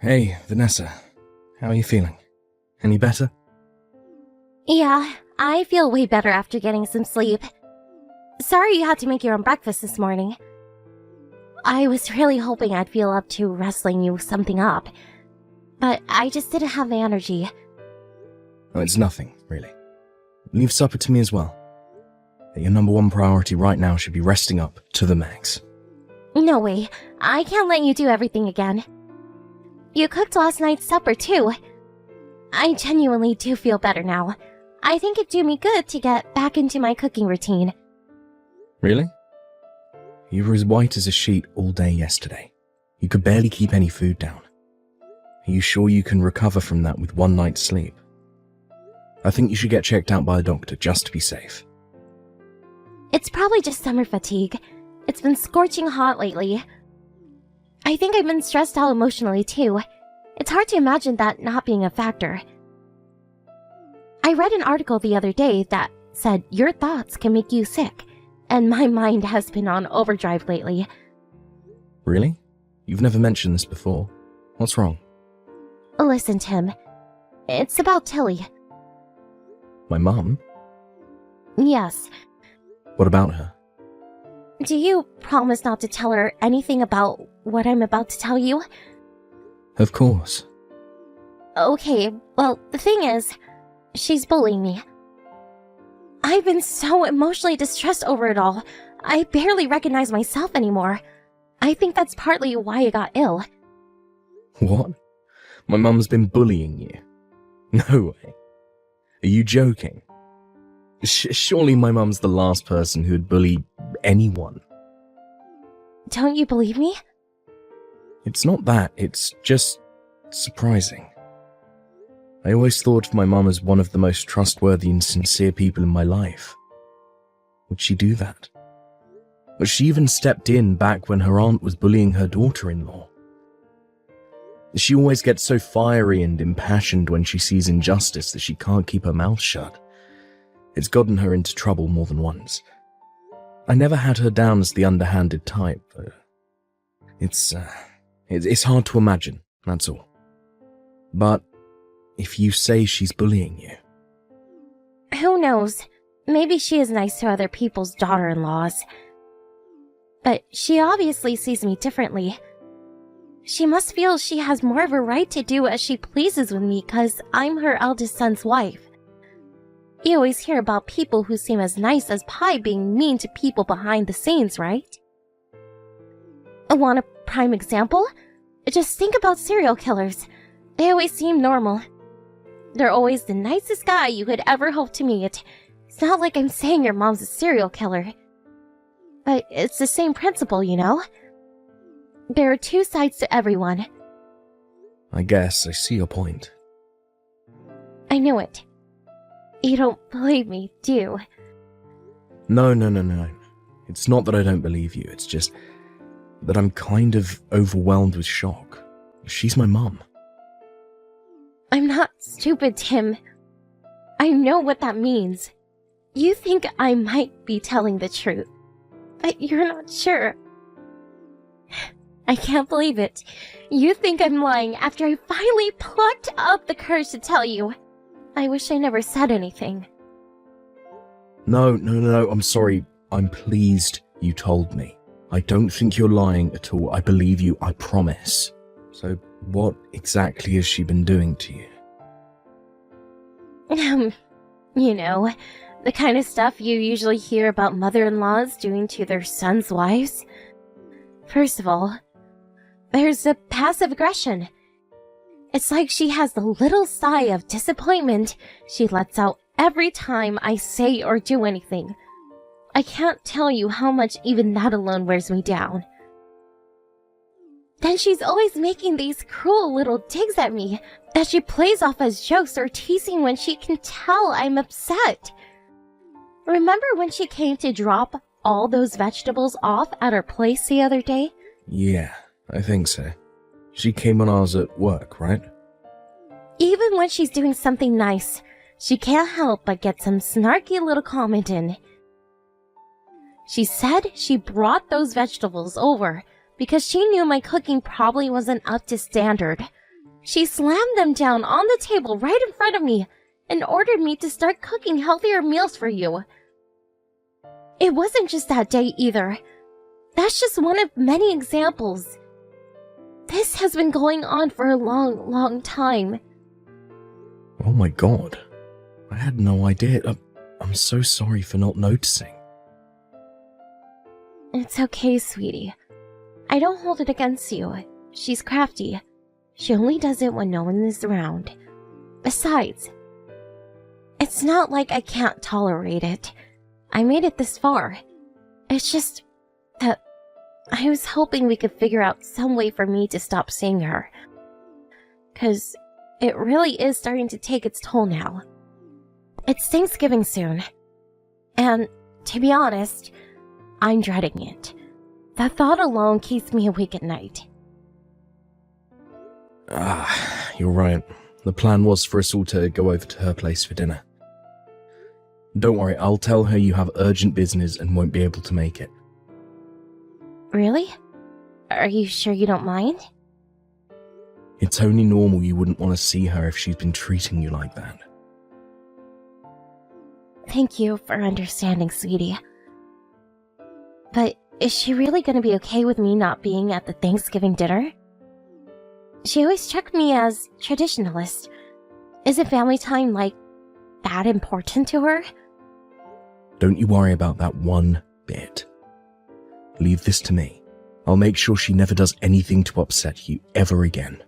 Hey, Vanessa. How are you feeling? Any better? Yeah, I feel way better after getting some sleep. Sorry you had to make your own breakfast this morning. I was really hoping I'd feel up to wrestling you something up, but I just didn't have the energy. Oh, it's nothing, really. Leave supper to me as well. Your number one priority right now should be resting up to the max. No way, I can't let you do everything again. You cooked last night's supper too. I genuinely do feel better now. I think it'd do me good to get back into my cooking routine. Really? You were as white as a sheet all day yesterday. You could barely keep any food down. Are you sure you can recover from that with one night's sleep? I think you should get checked out by a doctor just to be safe. It's probably just summer fatigue. It's been scorching hot lately. I think I've been stressed out emotionally too. It's hard to imagine that not being a factor. I read an article the other day that said your thoughts can make you sick, and my mind has been on overdrive lately. Really? You've never mentioned this before. What's wrong? Listen, Tim. It's about Tilly. My mum? Yes. What about her? Do you promise not to tell her anything about what I'm about to tell you? Of course. Okay, well, the thing is, she's bullying me. I've been so emotionally distressed over it all. I barely recognize myself anymore. I think that's partly why I got ill. What? My mum's been bullying you? No way. Are you joking? Surely my mum's the last person who'd bully anyone. Don't you believe me? It's not that, it's just surprising. I always thought of my mum as one of the most trustworthy and sincere people in my life. Would she do that? But she even stepped in back when her aunt was bullying her daughter-in-law. She always gets so fiery and impassioned when she sees injustice that she can't keep her mouth shut. It's gotten her into trouble more than once. I never had her down as the underhanded type. It's hard to imagine, that's all. But if you say she's bullying you... Who knows? Maybe she is nice to other people's daughter-in-laws. But she obviously sees me differently. She must feel she has more of a right to do as she pleases with me because I'm her eldest son's wife. You always hear about people who seem as nice as pie being mean to people behind the scenes, right? Want a prime example? Just think about serial killers. They always seem normal. They're always the nicest guy you could ever hope to meet. It's not like I'm saying your mom's a serial killer. But it's the same principle, you know? There are two sides to everyone. I guess I see your point. I knew it. You don't believe me, do you? No. It's not that I don't believe you, it's just that I'm kind of overwhelmed with shock. She's my mum. I'm not stupid, Tim. I know what that means. You think I might be telling the truth, but you're not sure. I can't believe it. You think I'm lying after I finally plucked up the courage to tell you. I wish I never said anything. No, I'm sorry. I'm pleased you told me. I don't think you're lying at all. I believe you, I promise. So, what exactly has she been doing to you? You know, the kind of stuff you usually hear about mother-in-laws doing to their sons' wives. First of all, there's the passive aggression. It's like she has the little sigh of disappointment she lets out every time I say or do anything. I can't tell you how much even that alone wears me down. Then she's always making these cruel little digs at me that she plays off as jokes or teasing when she can tell I'm upset. Remember when she came to drop all those vegetables off at her place the other day? Yeah, I think so. She came on ours at work, right? Even when she's doing something nice, she can't help but get some snarky little comment in. She said she brought those vegetables over because she knew my cooking probably wasn't up to standard. She slammed them down on the table right in front of me and ordered me to start cooking healthier meals for you. It wasn't just that day either. That's just one of many examples. This has been going on for a long, long time. Oh my god. I had no idea. I'm so sorry for not noticing. It's okay, sweetie. I don't hold it against you. She's crafty. She only does it when no one is around. Besides, it's not like I can't tolerate it. I made it this far. It's just that I was hoping we could figure out some way for me to stop seeing her. 'Cause it really is starting to take its toll now. It's Thanksgiving soon. And, to be honest, I'm dreading it. The thought alone keeps me awake at night. You're right. The plan was for us all to go over to her place for dinner. Don't worry, I'll tell her you have urgent business and won't be able to make it. Really? Are you sure you don't mind? It's only normal you wouldn't want to see her if she's been treating you like that. Thank you for understanding, sweetie. But is she really going to be okay with me not being at the Thanksgiving dinner? She always struck me as traditionalist. Isn't family time, like, that important to her? Don't you worry about that one bit. Leave this to me. I'll make sure she never does anything to upset you ever again.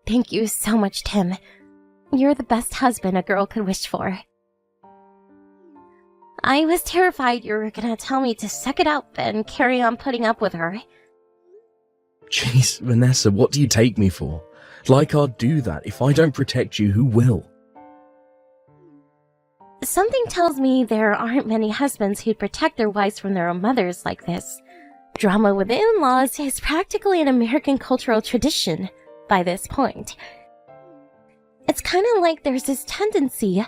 Thank you so much, Tim. You're the best husband a girl could wish for. I was terrified you were gonna tell me to suck it up and carry on putting up with her. Jeez, Vanessa, what do you take me for? Like I'd do that. If I don't protect you, who will? Something tells me there aren't many husbands who'd protect their wives from their own mothers like this. Drama with in-laws is practically an American cultural tradition by this point. It's kind of like there's this tendency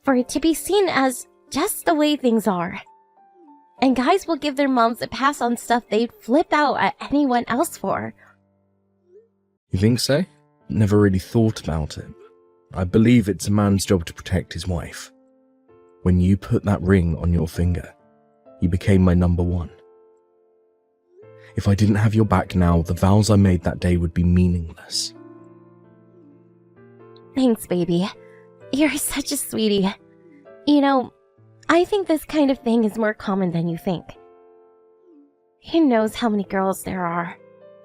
for it to be seen as just the way things are. And guys will give their moms a pass on stuff they'd flip out at anyone else for. You think so? Never really thought about it. I believe it's a man's job to protect his wife. When you put that ring on your finger, you became my number one. If I didn't have your back now, the vows I made that day would be meaningless. Thanks, baby. You're such a sweetie. You know, I think this kind of thing is more common than you think. Who knows how many girls there are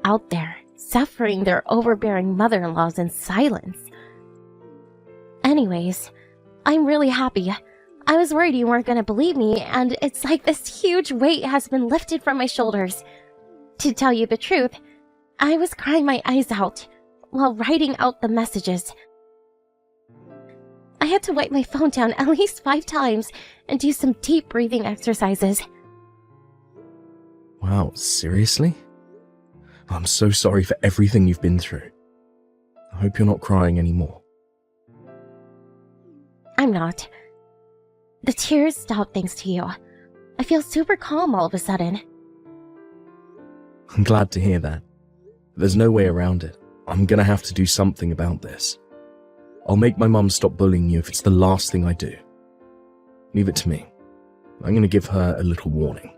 out there suffering their overbearing mother-in-laws in silence. Anyways, I'm really happy. I was worried you weren't going to believe me, and it's like this huge weight has been lifted from my shoulders. To tell you the truth, I was crying my eyes out while writing out the messages. I had to wipe my phone down at least 5 times and do some deep breathing exercises. Wow, seriously? I'm so sorry for everything you've been through. I hope you're not crying anymore. I'm not. The tears stopped thanks to you. I feel super calm all of a sudden. I'm glad to hear that. There's no way around it. I'm gonna have to do something about this. I'll make my mum stop bullying you if it's the last thing I do. Leave it to me. I'm gonna give her a little warning.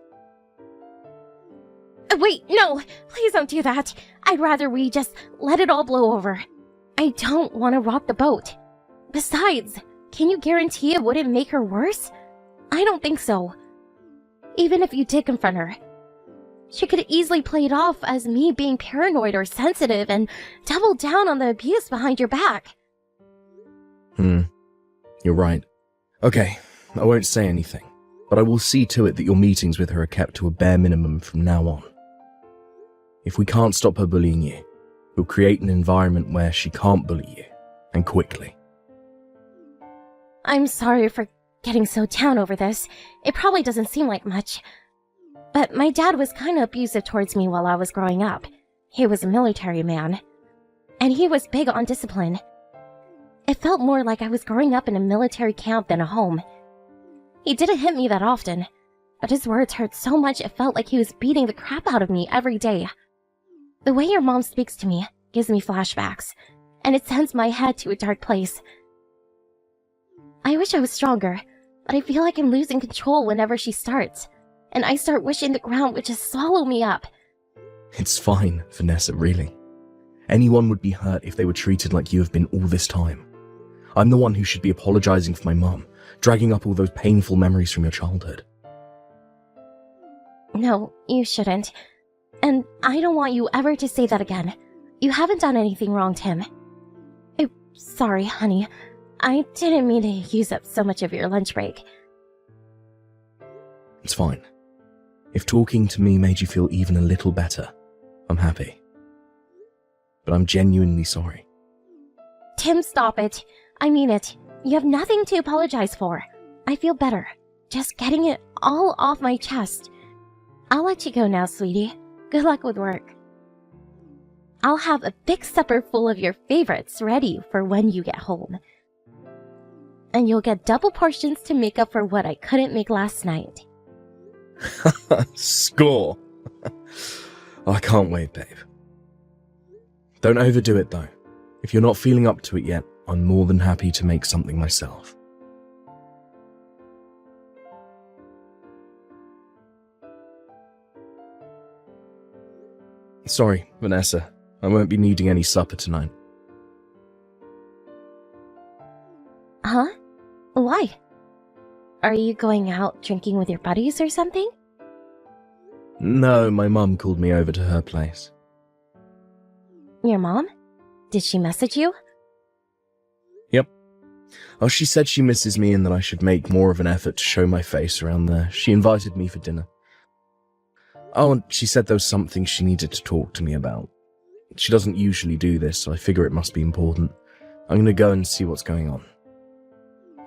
Wait, no! Please don't do that! I'd rather we just let it all blow over. I don't want to rock the boat. Besides, can you guarantee it wouldn't make her worse? I don't think so. Even if you did confront her, she could easily play it off as me being paranoid or sensitive and double down on the abuse behind your back. You're right. Okay, I won't say anything, but I will see to it that your meetings with her are kept to a bare minimum from now on. If we can't stop her bullying you, we'll create an environment where she can't bully you, and quickly. I'm sorry for getting so down over this. It probably doesn't seem like much. But my dad was kind of abusive towards me while I was growing up. He was a military man, and he was big on discipline. It felt more like I was growing up in a military camp than a home. He didn't hit me that often, but his words hurt so much it felt like he was beating the crap out of me every day. The way your mom speaks to me, gives me flashbacks, and it sends my head to a dark place. I wish I was stronger, but I feel like I'm losing control whenever she starts, and I start wishing the ground would just swallow me up. It's fine, Vanessa, really. Anyone would be hurt if they were treated like you have been all this time. I'm the one who should be apologizing for my mum, dragging up all those painful memories from your childhood. No, you shouldn't. And I don't want you ever to say that again. You haven't done anything wrong, Tim. Sorry, honey. I didn't mean to use up so much of your lunch break. It's fine. If talking to me made you feel even a little better, I'm happy. But I'm genuinely sorry. Tim, stop it. I mean it. You have nothing to apologize for. I feel better. Just getting it all off my chest. I'll let you go now, sweetie. Good luck with work. I'll have a big supper full of your favorites ready for when you get home. And you'll get double portions to make up for what I couldn't make last night. Score! I can't wait, babe. Don't overdo it, though. If you're not feeling up to it yet, I'm more than happy to make something myself. Sorry, Vanessa. I won't be needing any supper tonight. Huh? Why? Are you going out drinking with your buddies or something? No, my mum called me over to her place. Your mom? Did she message you? Yep. Oh, she said she misses me and that I should make more of an effort to show my face around there. She invited me for dinner. Oh, and she said there was something she needed to talk to me about. She doesn't usually do this, so I figure it must be important. I'm gonna go and see what's going on.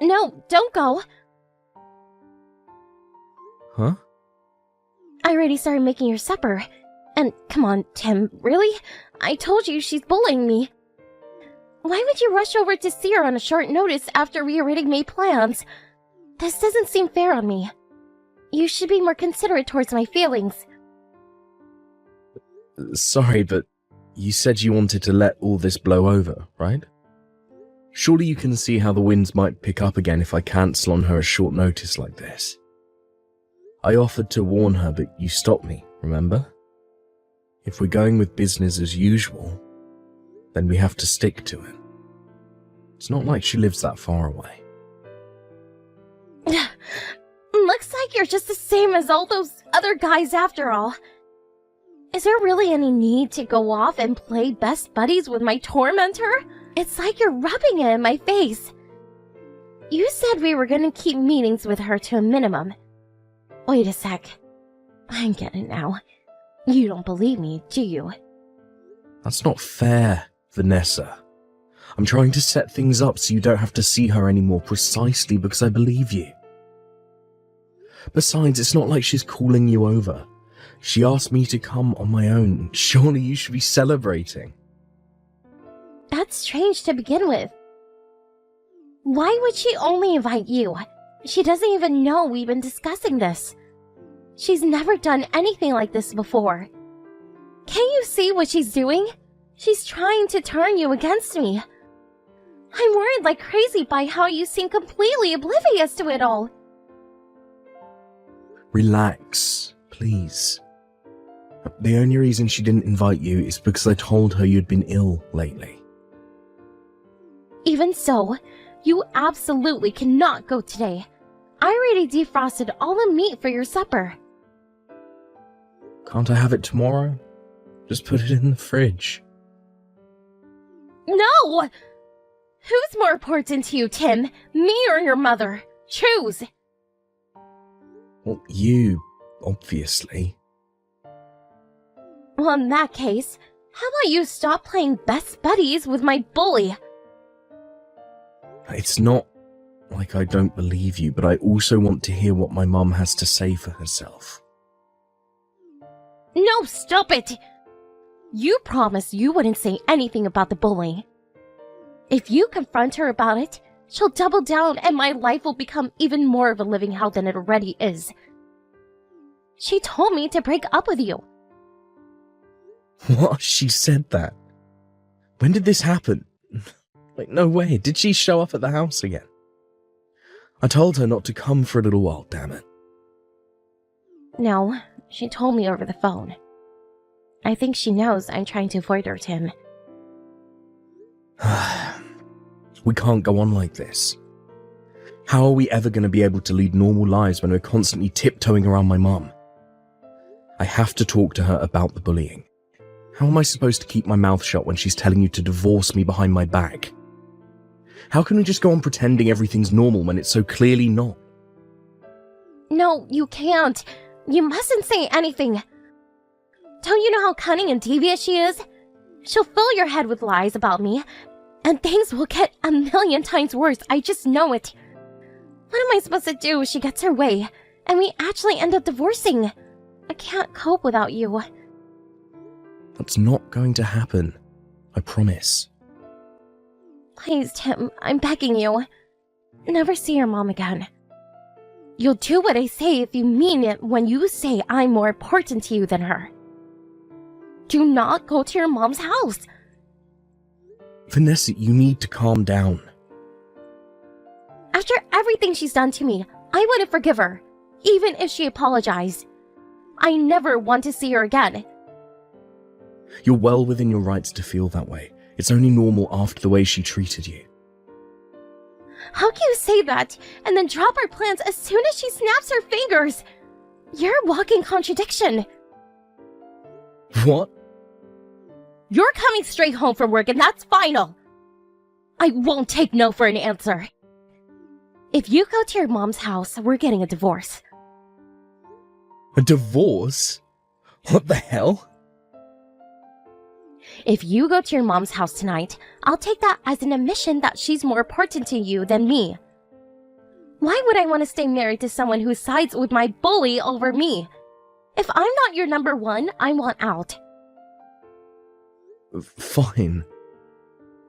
No, don't go! Huh? I already started making your supper. And come on, Tim, really? I told you she's bullying me. Why would you rush over to see her on a short notice after we already made plans? This doesn't seem fair on me. You should be more considerate towards my feelings. Sorry, but you said you wanted to let all this blow over, right? Surely you can see how the winds might pick up again if I cancel on her at short notice like this. I offered to warn her, but you stopped me, remember? If we're going with business as usual, then we have to stick to it. It's not like she lives that far away. Looks like you're just the same as all those other guys after all. Is there really any need to go off and play best buddies with my tormentor? It's like you're rubbing it in my face. You said we were gonna keep meetings with her to a minimum. Wait a sec. I get it now. You don't believe me, do you? That's not fair, Vanessa. I'm trying to set things up so you don't have to see her anymore precisely because I believe you. Besides, it's not like she's calling you over. She asked me to come on my own. Surely you should be celebrating. That's strange to begin with. Why would she only invite you? She doesn't even know we've been discussing this. She's never done anything like this before. Can't you see what she's doing? She's trying to turn you against me. I'm worried like crazy by how you seem completely oblivious to it all. Relax, please. The only reason she didn't invite you is because I told her you'd been ill lately. Even so, you absolutely cannot go today. I already defrosted all the meat for your supper. Can't I have it tomorrow? Just put it in the fridge. No! Who's more important to you, Tim? Me or your mother? Choose! Well, you, obviously. Well, in that case, how about you stop playing best buddies with my bully? It's not like I don't believe you, but I also want to hear what my mum has to say for herself. No, stop it! You promised you wouldn't say anything about the bullying. If you confront her about it, she'll double down and my life will become even more of a living hell than it already is. She told me to break up with you. What? She said that? When did this happen? Like, no way. Did she show up at the house again? I told her not to come for a little while, damn it. No, she told me over the phone. I think she knows I'm trying to avoid her, Tim. We can't go on like this. How are we ever going to be able to lead normal lives when we're constantly tiptoeing around my mum? I have to talk to her about the bullying. How am I supposed to keep my mouth shut when she's telling you to divorce me behind my back? How can we just go on pretending everything's normal when it's so clearly not? No, you can't. You mustn't say anything. Don't you know how cunning and devious she is? She'll fill your head with lies about me, and things will get a million times worse. I just know it. What am I supposed to do if she gets her way, and we actually end up divorcing? I can't cope without you. That's not going to happen. I promise. Please, Tim, I'm begging you. Never see your mom again. You'll do what I say if you mean it when you say I'm more important to you than her. Do not go to your mom's house. Vanessa, you need to calm down. After everything she's done to me, I wouldn't forgive her, even if she apologized. I never want to see her again. You're well within your rights to feel that way. It's only normal after the way she treated you. How can you say that and then drop our plans as soon as she snaps her fingers? You're a walking contradiction. What? You're coming straight home from work and that's final. I won't take no for an answer. If you go to your mom's house, we're getting a divorce. A divorce? What the hell? If you go to your mom's house tonight, I'll take that as an admission that she's more important to you than me. Why would I want to stay married to someone who sides with my bully over me? If I'm not your number one, I want out. Fine.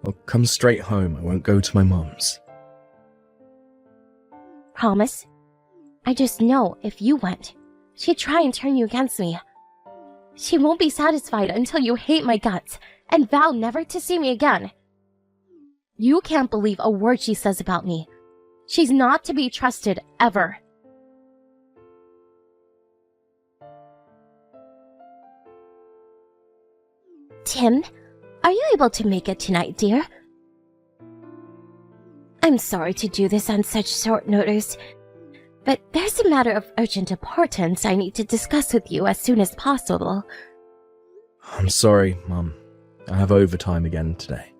I'll come straight home. I won't go to my mom's. Promise? I just know if you went, she'd try and turn you against me. She won't be satisfied until you hate my guts and vow never to see me again. You can't believe a word she says about me. She's not to be trusted ever. Tim, are you able to make it tonight, dear? I'm sorry to do this on such short notice, but there's a matter of urgent importance I need to discuss with you as soon as possible. I'm sorry, Mum. I have overtime again today.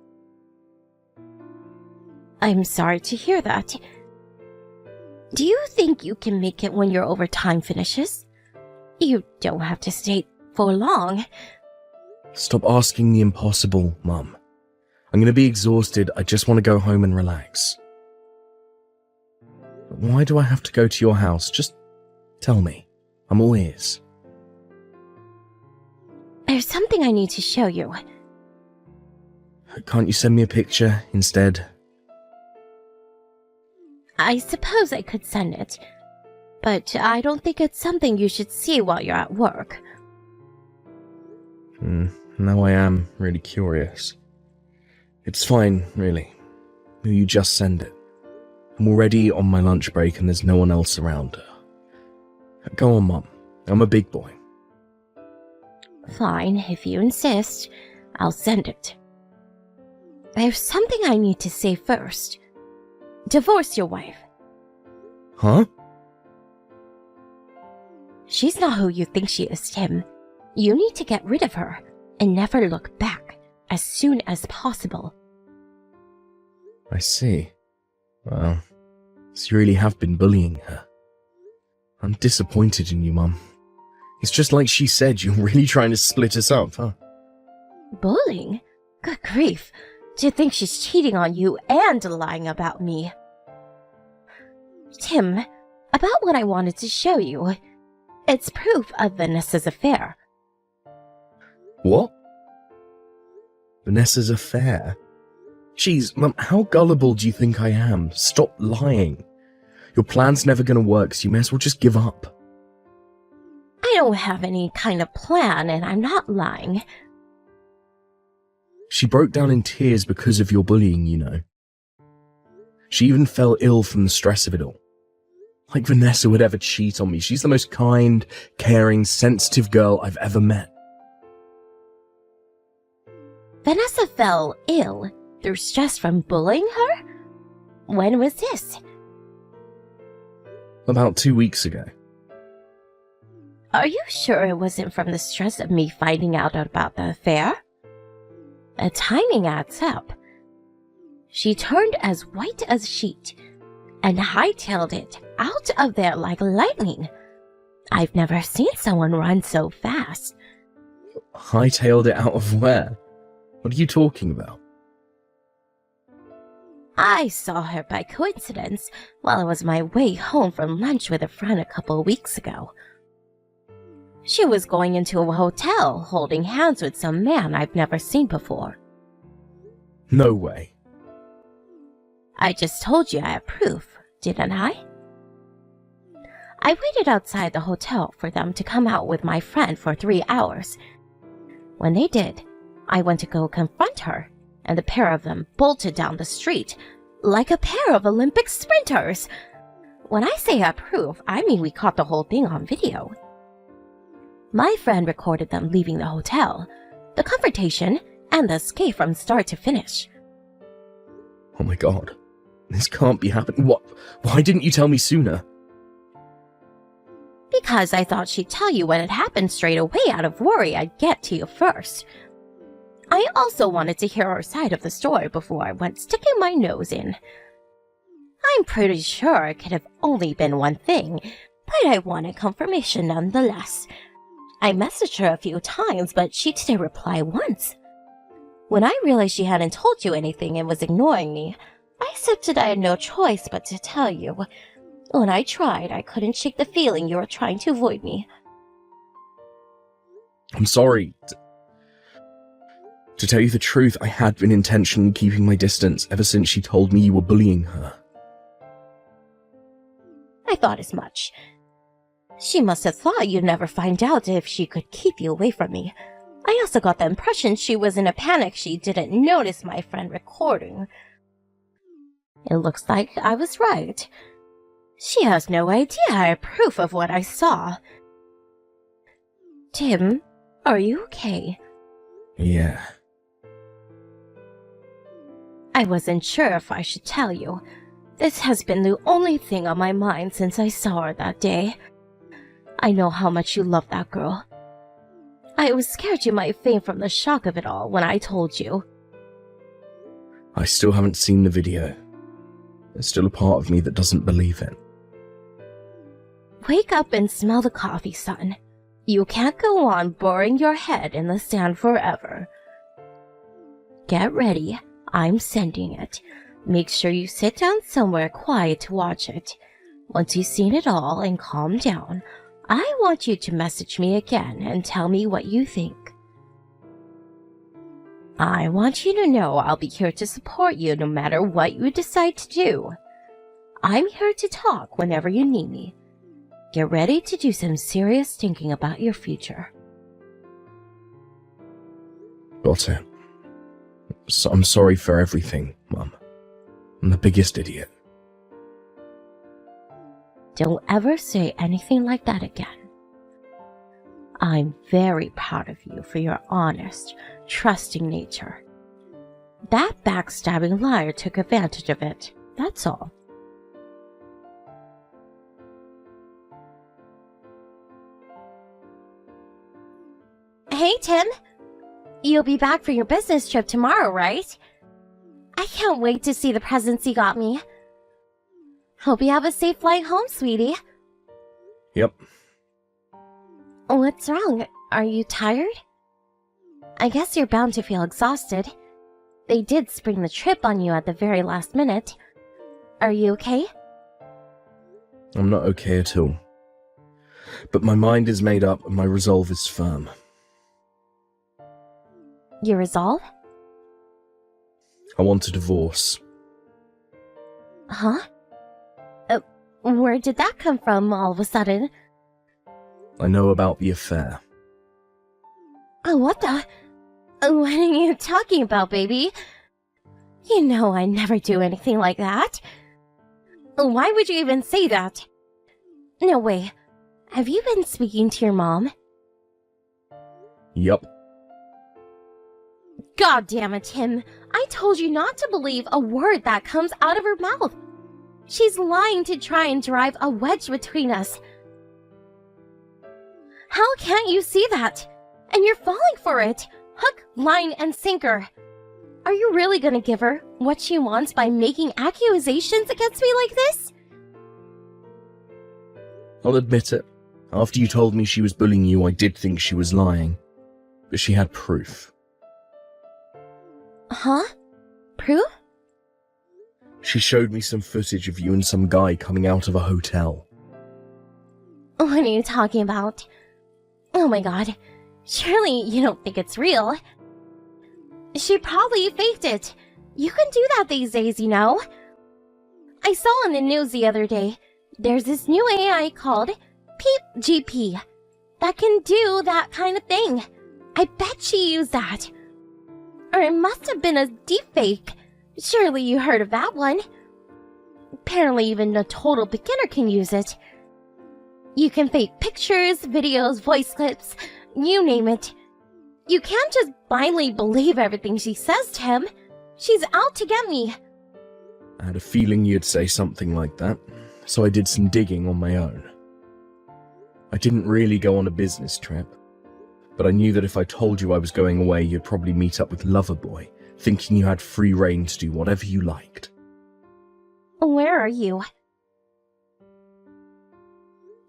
I'm sorry to hear that. Do you think you can make it when your overtime finishes? You don't have to stay for long. Stop asking the impossible, Mum. I'm going to be exhausted. I just want to go home and relax. Why do I have to go to your house? Just tell me. I'm all ears. There's something I need to show you. Can't you send me a picture instead? I suppose I could send it, but I don't think it's something you should see while you're at work. Now I am really curious. It's fine, really. Will you just send it? I'm already on my lunch break and there's no one else around. Go on, Mum. I'm a big boy. Fine, if you insist, I'll send it. There's something I need to say first. Divorce your wife. Huh? She's not who you think she is, Tim. You need to get rid of her and never look back as soon as possible. I see. Well, so you really have been bullying her. I'm disappointed in you, Mum. It's just like she said, you're really trying to split us up, huh? Bullying? Good grief. Do you think she's cheating on you and lying about me? Tim, about what I wanted to show you. It's proof of Vanessa's affair. What? Vanessa's affair? Jeez, Mum, how gullible do you think I am? Stop lying. Your plan's never gonna work, so you may as well just give up. I don't have any kind of plan, and I'm not lying. She broke down in tears because of your bullying, you know. She even fell ill from the stress of it all. Like Vanessa would ever cheat on me. She's the most kind, caring, sensitive girl I've ever met. Vanessa fell ill through stress from bullying her? When was this? About 2 weeks ago. Are you sure it wasn't from the stress of me finding out about the affair? The timing adds up. She turned as white as a sheet and hightailed it out of there like lightning. I've never seen someone run so fast. Hightailed it out of where? What are you talking about? I saw her by coincidence while I was on my way home from lunch with a friend a couple of weeks ago. She was going into a hotel holding hands with some man I've never seen before. No way. I just told you I have proof, didn't I? I waited outside the hotel for them to come out with my friend for 3 hours. When they did, I went to go confront her, and the pair of them bolted down the street like a pair of Olympic sprinters. When I say I prove, I mean we caught the whole thing on video. My friend recorded them leaving the hotel, the confrontation, and the escape from start to finish. Oh my god. This can't be happening. What? Why didn't you tell me sooner? Because I thought she'd tell you when it happened straight away out of worry I'd get to you first. I also wanted to hear her side of the story before I went sticking my nose in. I'm pretty sure it could have only been one thing, but I wanted confirmation nonetheless. I messaged her a few times, but she didn't reply once. When I realized she hadn't told you anything and was ignoring me, I accepted I had no choice but to tell you. When I tried, I couldn't shake the feeling you were trying to avoid me. I'm sorry. To tell you the truth, I had been intentionally keeping my distance ever since she told me you were bullying her. I thought as much. She must have thought you'd never find out if she could keep you away from me. I also got the impression she was in a panic she didn't notice my friend recording. It looks like I was right. She has no idea I have proof of what I saw. Tim, are you okay? Yeah. I wasn't sure if I should tell you. This has been the only thing on my mind since I saw her that day. I know how much you love that girl. I was scared you might faint from the shock of it all when I told you. I still haven't seen the video. There's still a part of me that doesn't believe it. Wake up and smell the coffee, son. You can't go on burying your head in the sand forever. Get ready. I'm sending it. Make sure you sit down somewhere quiet to watch it. Once you've seen it all and calm down, I want you to message me again and tell me what you think. I want you to know I'll be here to support you no matter what you decide to do. I'm here to talk whenever you need me. Get ready to do some serious thinking about your future. Got it. So I'm sorry for everything, Mum. I'm the biggest idiot. Don't ever say anything like that again. I'm very proud of you for your honest, trusting nature. That backstabbing liar took advantage of it, that's all. Hey, Tim. You'll be back for your business trip tomorrow, right? I can't wait to see the presents you got me. Hope you have a safe flight home, sweetie. Yep. What's wrong? Are you tired? I guess you're bound to feel exhausted. They did spring the trip on you at the very last minute. Are you okay? I'm not okay at all. But my mind is made up and my resolve is firm. Your resolve? I want a divorce. Huh? Where did that come from all of a sudden? I know about the affair. Oh, what the? What are you talking about, baby? You know I never do anything like that. Why would you even say that? No way. Have you been speaking to your mom? Yup. God damn it, Tim. I told you not to believe a word that comes out of her mouth. She's lying to try and drive a wedge between us. How can't you see that? And you're falling for it. Hook, line, and sinker. Are you really gonna give her what she wants by making accusations against me like this? I'll admit it. After you told me she was bullying you, I did think she was lying. But she had proof. Huh? Proof? She showed me some footage of you and some guy coming out of a hotel. What are you talking about? Oh my god. Surely you don't think it's real. She probably faked it. You can do that these days, you know. I saw on the news the other day, there's this new AI called PeepGP that can do that kind of thing. I bet she used that. Or it must have been a deepfake. Surely you heard of that one. Apparently even a total beginner can use it. You can fake pictures, videos, voice clips, you name it. You can't just blindly believe everything she says, Tim. She's out to get me. I had a feeling you'd say something like that, so I did some digging on my own. I didn't really go on a business trip, but I knew that if I told you I was going away, you'd probably meet up with Loverboy, thinking you had free reign to do whatever you liked. Where are you?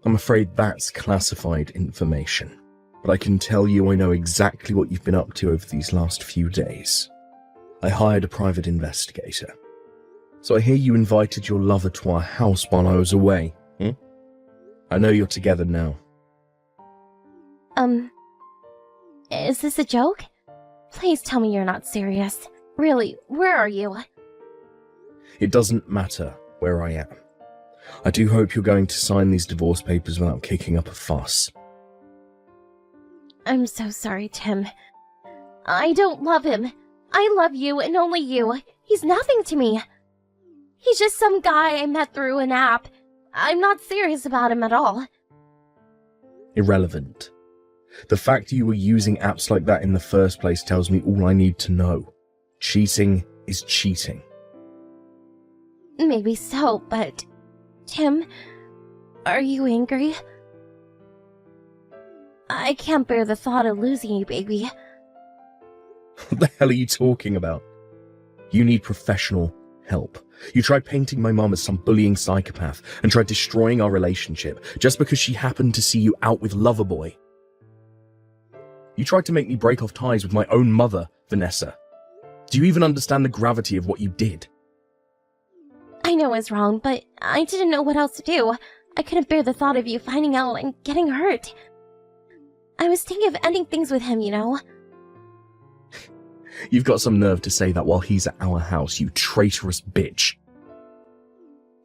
I'm afraid that's classified information, but I can tell you I know exactly what you've been up to over these last few days. I hired a private investigator. So I hear you invited your lover to our house while I was away. I know you're together now. Is this a joke? Please tell me you're not serious. Really, where are you? It doesn't matter where I am. I do hope you're going to sign these divorce papers without kicking up a fuss. I'm so sorry, Tim. I don't love him. I love you and only you. He's nothing to me. He's just some guy I met through an app. I'm not serious about him at all. Irrelevant. The fact you were using apps like that in the first place tells me all I need to know. Cheating is cheating. Maybe so, but... Tim, are you angry? I can't bear the thought of losing you, baby. What the hell are you talking about? You need professional help. You tried painting my mum as some bullying psychopath and tried destroying our relationship just because she happened to see you out with Loverboy. You tried to make me break off ties with my own mother, Vanessa. Do you even understand the gravity of what you did? I know it's wrong, but I didn't know what else to do. I couldn't bear the thought of you finding out and getting hurt. I was thinking of ending things with him, you know. You've got some nerve to say that while he's at our house, you traitorous bitch.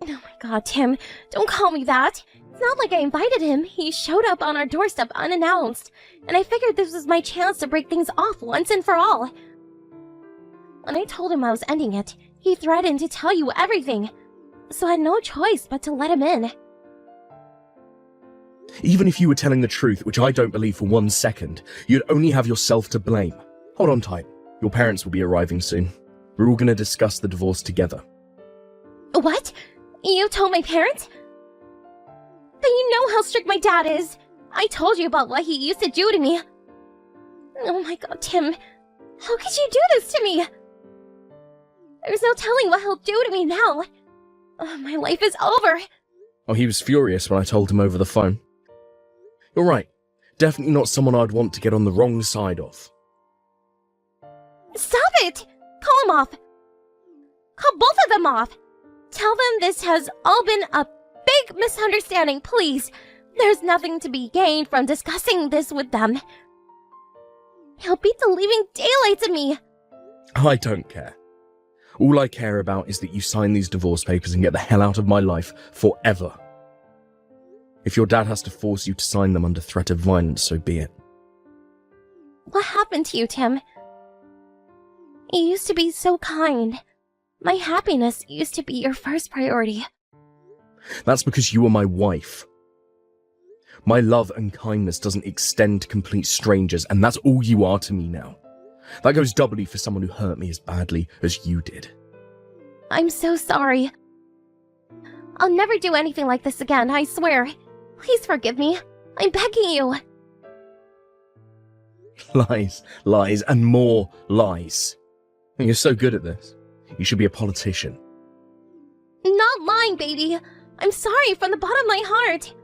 Oh my god, Tim, don't call me that. It's not like I invited him. He showed up on our doorstep unannounced, and I figured this was my chance to break things off once and for all. When I told him I was ending it, he threatened to tell you everything, so I had no choice but to let him in. Even if you were telling the truth, which I don't believe for 1 second, you'd only have yourself to blame. Hold on tight. Your parents will be arriving soon. We're all going to discuss the divorce together. What? You told my parents? But you know how strict my dad is. I told you about what he used to do to me. Oh my god, Tim. How could you do this to me? There's no telling what he'll do to me now. Oh, my life is over. Oh, he was furious when I told him over the phone. You're right. Definitely not someone I'd want to get on the wrong side of. Stop it! Call him off. Call both of them off. Tell them this has all been a big misunderstanding, please. There's nothing to be gained from discussing this with them. He'll beat the living daylights of me. I don't care. All I care about is that you sign these divorce papers and get the hell out of my life forever. If your dad has to force you to sign them under threat of violence, so be it. What happened to you, Tim? You used to be so kind. My happiness used to be your first priority. That's because you were my wife. My love and kindness doesn't extend to complete strangers, and that's all you are to me now. That goes doubly for someone who hurt me as badly as you did. I'm so sorry. I'll never do anything like this again, I swear. Please forgive me. I'm begging you. Lies, lies, and more lies. You're so good at this. You should be a politician. Not lying, baby. I'm sorry from the bottom of my heart.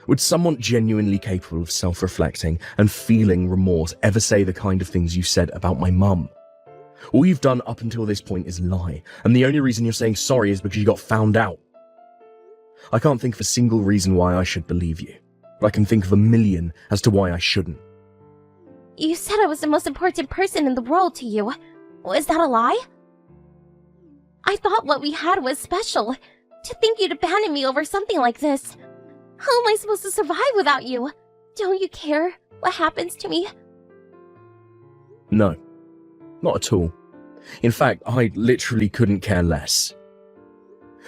Would someone genuinely capable of self-reflecting and feeling remorse ever say the kind of things you said about my mum? All you've done up until this point is lie, and the only reason you're saying sorry is because you got found out. I can't think of a single reason why I should believe you, but I can think of a million as to why I shouldn't. You said I was the most important person in the world to you. Was that a lie? I thought what we had was special. To think you'd abandon me over something like this. How am I supposed to survive without you? Don't you care what happens to me? No, not at all. In fact, I literally couldn't care less.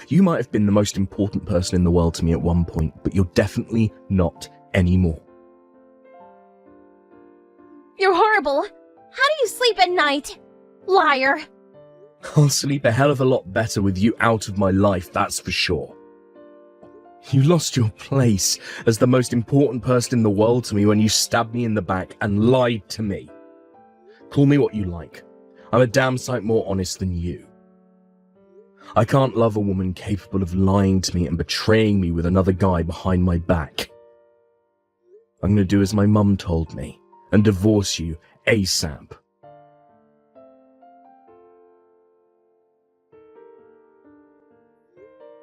You might have been the most important person in the world to me at one point, but you're definitely not anymore. You're horrible. How do you sleep at night? Liar. I'll sleep a hell of a lot better with you out of my life, that's for sure. You lost your place as the most important person in the world to me when you stabbed me in the back and lied to me. Call me what you like. I'm a damn sight more honest than you. I can't love a woman capable of lying to me and betraying me with another guy behind my back. I'm going to do as my mum told me and divorce you ASAP.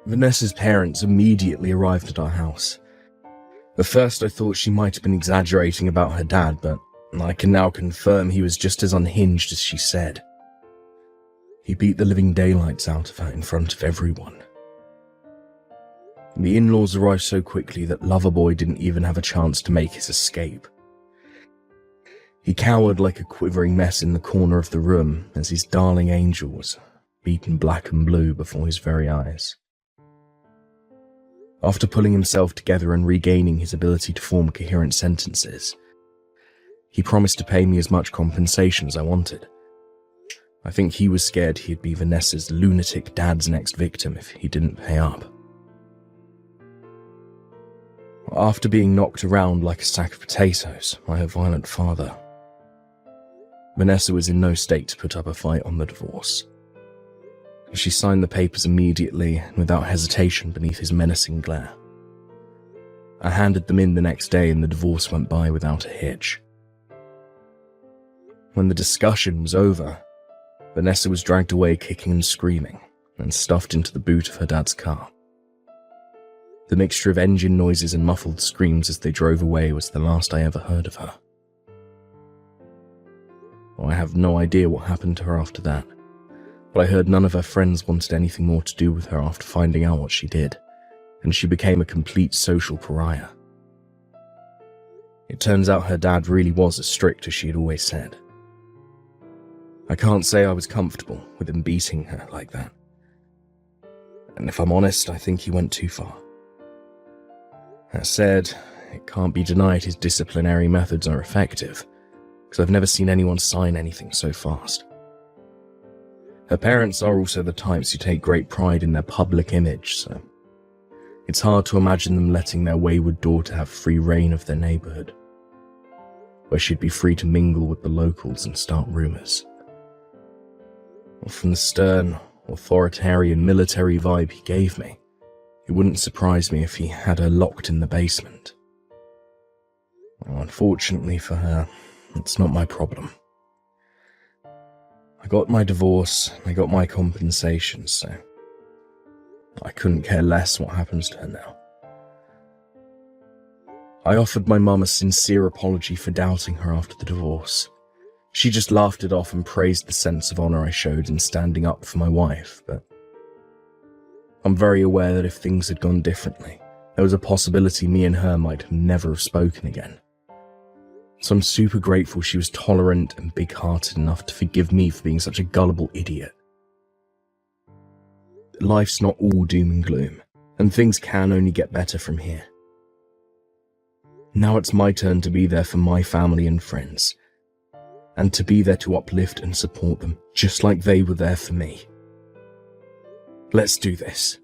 Vanessa's parents immediately arrived at our house. At first I thought she might have been exaggerating about her dad, but I can now confirm he was just as unhinged as she said. He beat the living daylights out of her in front of everyone. The in-laws arrived so quickly that Loverboy didn't even have a chance to make his escape. He cowered like a quivering mess in the corner of the room as his darling angel was beaten black and blue before his very eyes. After pulling himself together and regaining his ability to form coherent sentences, he promised to pay me as much compensation as I wanted. I think he was scared he'd be Vanessa's lunatic dad's next victim if he didn't pay up. After being knocked around like a sack of potatoes by her violent father, Vanessa was in no state to put up a fight on the divorce. She signed the papers immediately and without hesitation beneath his menacing glare. I handed them in the next day and the divorce went by without a hitch. When the discussion was over, Vanessa was dragged away kicking and screaming and stuffed into the boot of her dad's car. The mixture of engine noises and muffled screams as they drove away was the last I ever heard of her. I have no idea what happened to her after that. But I heard none of her friends wanted anything more to do with her after finding out what she did, and she became a complete social pariah. It turns out her dad really was as strict as she had always said. I can't say I was comfortable with him beating her like that. And if I'm honest, I think he went too far. That said, it can't be denied his disciplinary methods are effective, because I've never seen anyone sign anything so fast. Her parents are also the types who take great pride in their public image, so it's hard to imagine them letting their wayward daughter have free reign of their neighborhood, where she'd be free to mingle with the locals and start rumors. From the stern, authoritarian military vibe he gave me, it wouldn't surprise me if he had her locked in the basement. Well, unfortunately for her, it's not my problem. I got my divorce, I got my compensation, so I couldn't care less what happens to her now. I offered my mum a sincere apology for doubting her after the divorce. She just laughed it off and praised the sense of honor I showed in standing up for my wife, but I'm very aware that if things had gone differently, there was a possibility me and her might never have spoken again. So I'm super grateful she was tolerant and big-hearted enough to forgive me for being such a gullible idiot. Life's not all doom and gloom, and things can only get better from here. Now it's my turn to be there for my family and friends, and to be there to uplift and support them, just like they were there for me. Let's do this.